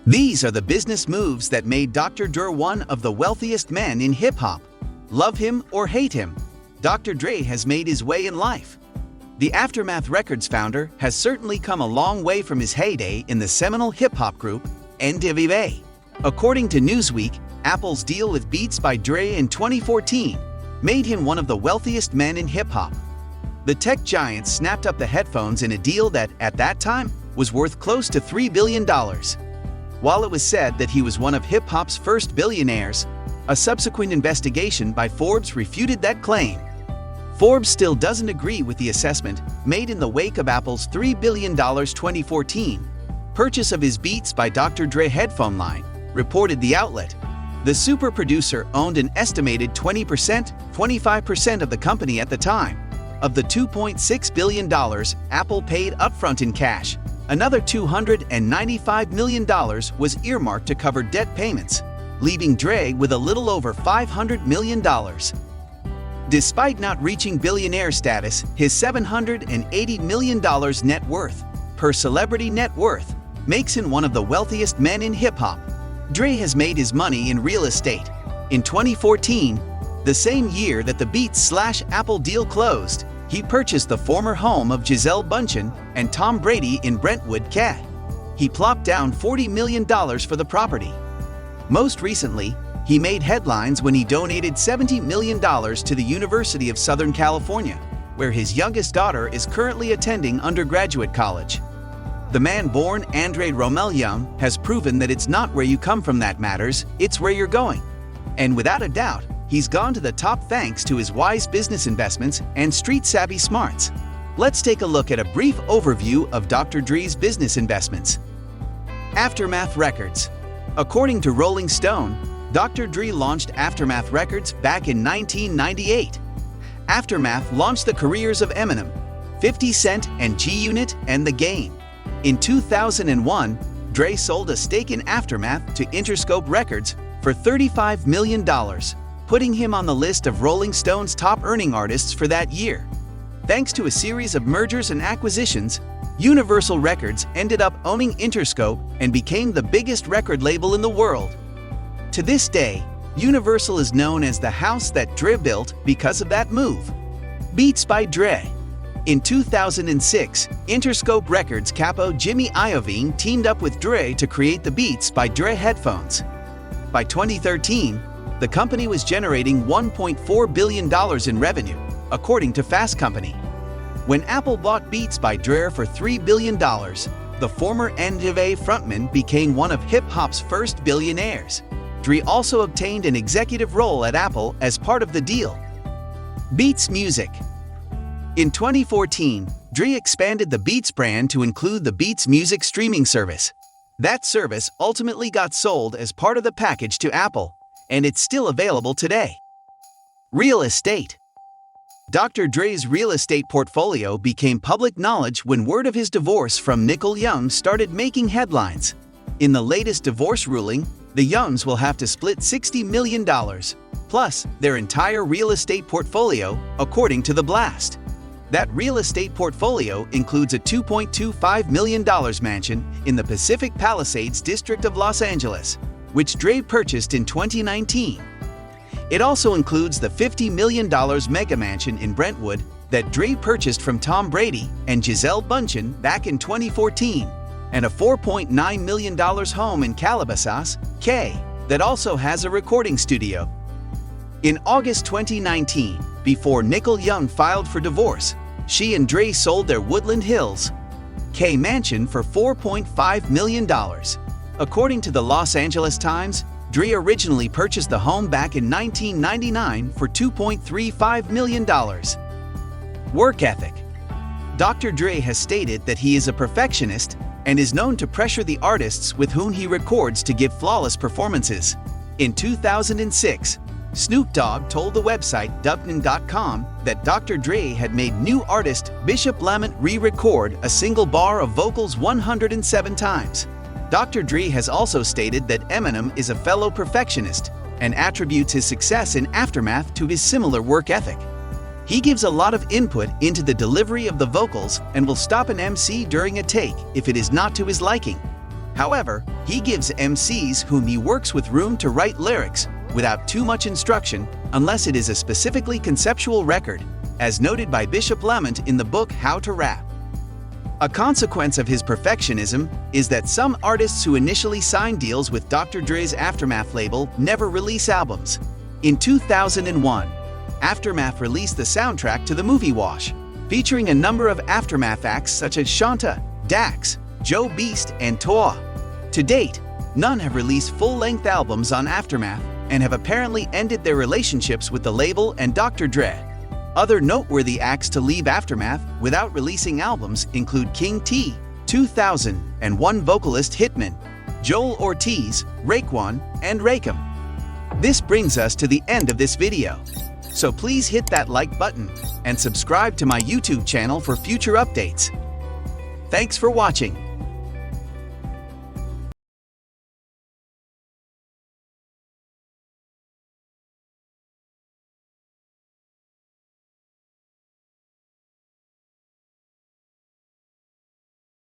These are the business moves that made Dr. Dre one of the wealthiest men in hip-hop. Love him or hate him, Dr. Dre has made his way in life. The Aftermath Records founder has certainly come a long way from his heyday in the seminal hip-hop group, N.W.A. According to Newsweek, Apple's deal with Beats by Dre in 2014 made him one of the wealthiest men in hip-hop. The tech giant snapped up the headphones in a deal that, at that time, was worth close to $3 billion. While it was said that he was one of hip-hop's first billionaires, a subsequent investigation by Forbes refuted that claim. Forbes still doesn't agree with the assessment made in the wake of Apple's $3 billion 2014 purchase of his Beats by Dr. Dre headphone line, reported the outlet. The super producer owned an estimated 25% of the company at the time. Of the $2.6 billion Apple paid upfront in cash, another $295 million was earmarked to cover debt payments, leaving Dre with a little over $500 million. Despite not reaching billionaire status, his $780 million net worth, per Celebrity Net Worth, makes him one of the wealthiest men in hip-hop. Dre has made his money in real estate. In 2014, the same year that the Beats/Apple deal closed, he purchased the former home of Gisele Bündchen and Tom Brady in Brentwood, Connecticut. He plopped down $40 million for the property. Most recently, he made headlines when he donated $70 million to the University of Southern California, where his youngest daughter is currently attending undergraduate college. The man born Andre Romel Young has proven that it's not where you come from that matters, it's where you're going. And without a doubt, he's gone to the top thanks to his wise business investments and street-savvy smarts. Let's take a look at a brief overview of Dr. Dre's business investments. Aftermath Records. According to Rolling Stone, Dr. Dre launched Aftermath Records back in 1998. Aftermath launched the careers of Eminem, 50 Cent and G-Unit and The Game. In 2001, Dre sold a stake in Aftermath to Interscope Records for $35 million, putting him on the list of Rolling Stone's top-earning artists for that year. Thanks to a series of mergers and acquisitions, Universal Records ended up owning Interscope and became the biggest record label in the world. To this day, Universal is known as the house that Dre built because of that move. Beats by Dre. In 2006, Interscope Records capo Jimmy Iovine teamed up with Dre to create the Beats by Dre headphones. By 2013, the company was generating $1.4 billion in revenue, according to Fast Company. When Apple bought Beats by Dre for $3 billion, the former N.W.A. frontman became one of hip-hop's first billionaires. Dre also obtained an executive role at Apple as part of the deal. Beats Music. In 2014, Dre expanded the Beats brand to include the Beats Music streaming service. That service ultimately got sold as part of the package to Apple, and it's still available today. Real estate. Dr. Dre's real estate portfolio became public knowledge when word of his divorce from Nicole Young started making headlines. In the latest divorce ruling, the Youngs will have to split $60 million, plus their entire real estate portfolio, according to The Blast. That real estate portfolio includes a $2.25 million mansion in the Pacific Palisades district of Los Angeles, which Dre purchased in 2019. It also includes the $50 million mega mansion in Brentwood that Dre purchased from Tom Brady and Gisele Bündchen back in 2014, and a $4.9 million home in Calabasas, Connecticut, that also has a recording studio. In August 2019, before Nicole Young filed for divorce, she and Dre sold their Woodland Hills, Connecticut mansion for $4.5 million. According to the Los Angeles Times, Dre originally purchased the home back in 1999 for $2.35 million. Work ethic. Dr. Dre has stated that he is a perfectionist and is known to pressure the artists with whom he records to give flawless performances. In 2006, Snoop Dogg told the website Dubnin.com that Dr. Dre had made new artist Bishop Lamont re-record a single bar of vocals 107 times. Dr. Dre has also stated that Eminem is a fellow perfectionist and attributes his success in Aftermath to his similar work ethic. He gives a lot of input into the delivery of the vocals and will stop an MC during a take if it is not to his liking. However, he gives MCs whom he works with room to write lyrics without too much instruction unless it is a specifically conceptual record, as noted by Bishop Lamont in the book How to Rap. A consequence of his perfectionism is that some artists who initially sign deals with Dr. Dre's Aftermath label never release albums. In 2001, Aftermath released the soundtrack to the movie Wash, featuring a number of Aftermath acts such as Shanta, Dax, Joe Beast, and Toa. To date, none have released full-length albums on Aftermath and have apparently ended their relationships with the label and Dr. Dre. Other noteworthy acts to leave Aftermath without releasing albums include King T, 2001 vocalist Hitman, Joel Ortiz, Raekwon, and Rakim. This brings us to the end of this video. So please hit that like button and subscribe to my YouTube channel for future updates. Thanks for watching.